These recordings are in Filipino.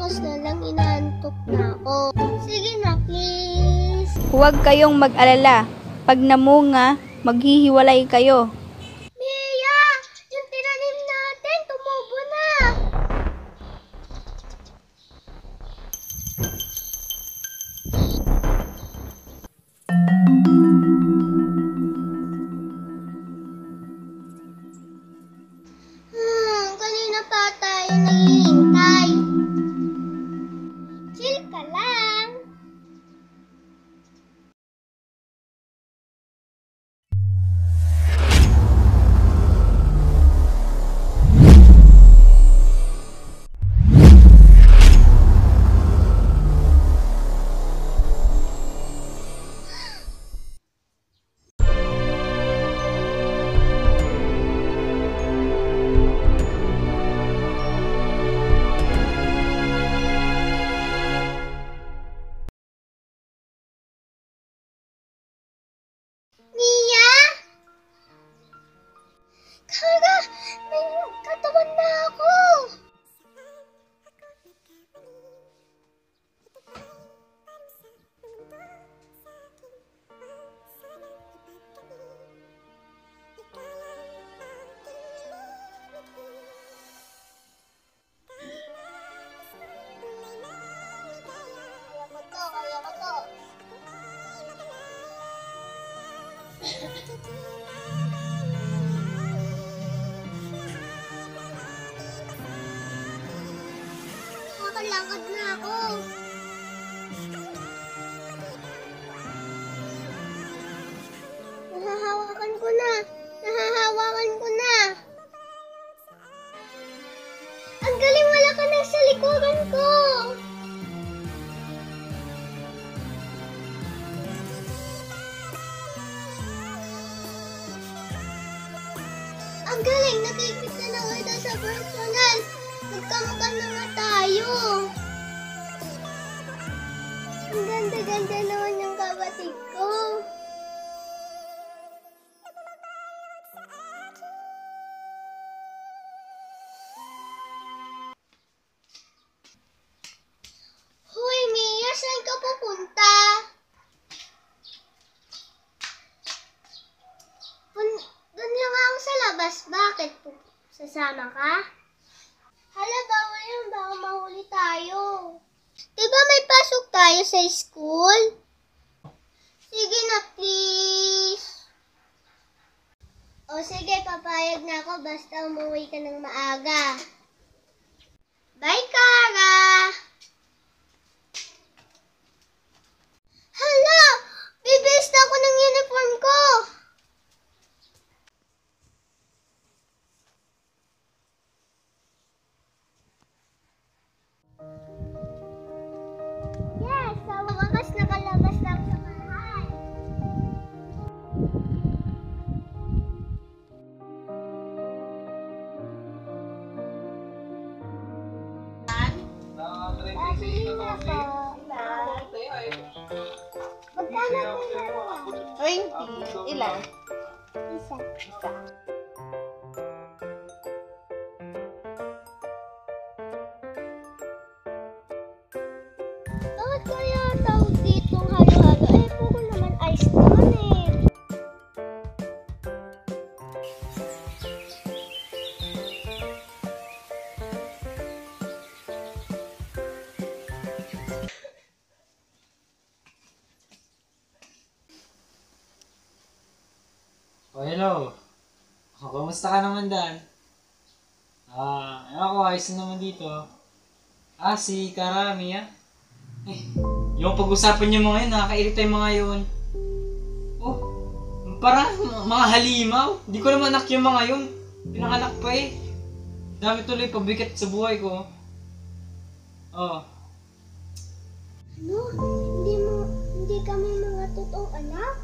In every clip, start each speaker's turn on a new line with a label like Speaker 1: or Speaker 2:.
Speaker 1: bukas na lang, inaantok na ako. Sige na, please.
Speaker 2: Huwag kayong mag-alala. Pag namunga, maghihiwalay kayo.
Speaker 1: Mia! Yung tinanim natin, tumubo na! Kanina pa tayo naghihintay. Chill ka lang. Mia? Kara, may katawan na ako. Kaya ko to. Nakakalangkad na ako. Nahahawakan ko na. Nahahawakan ko na. Ang galing, wala ka na sa likuran ko. Ang galing, nakikita na kita sa personal. Magkamukha na nga tayo. Ang ganda-ganda naman yung kapatid ko. Hoy, Mia, saan ka pupunta? Doon lang ako sa labas. Bakit po? Sasama ka? Hala, bawal yun. Baka mahuli tayo. Diba may pasok tayo sa school? Sige na, please. O sige, papayag na ako basta umuwi ka ng maaga. Bye, Kara! Hala! Bibis na ako ng uniform ko! Yes! Sa wakas nakalabas na ako sa bahay. Pabili na po. Magkano po na?
Speaker 3: 20. Ilan?
Speaker 1: Isa. Bakit kaya tawag ditong halo-halo? Eh, puro naman ice naman eh.
Speaker 4: Oh, hello. Kumusta ka naman, Dan? Ako, ayos na naman dito. Si Karami, yung pag-usapan niyo mga yun, nakakairita yung mga yun. Oh, parang mga halimaw. Di ko naman anak yung mga yun. Pinanganak pa eh. Dami tuloy pabigat sa buhay ko. Oh.
Speaker 1: Ano? Hindi kami mga totoong anak?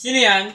Speaker 4: Sino yan?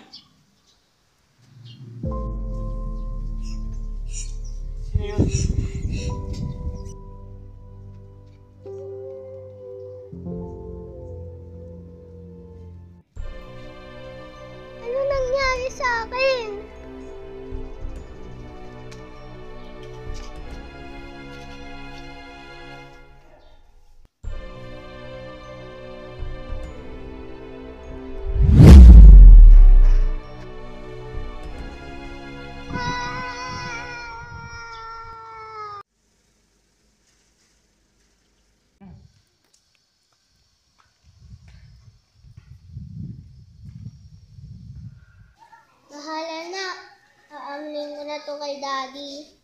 Speaker 1: Bahala na. Aaminin ko na to kay Daddy.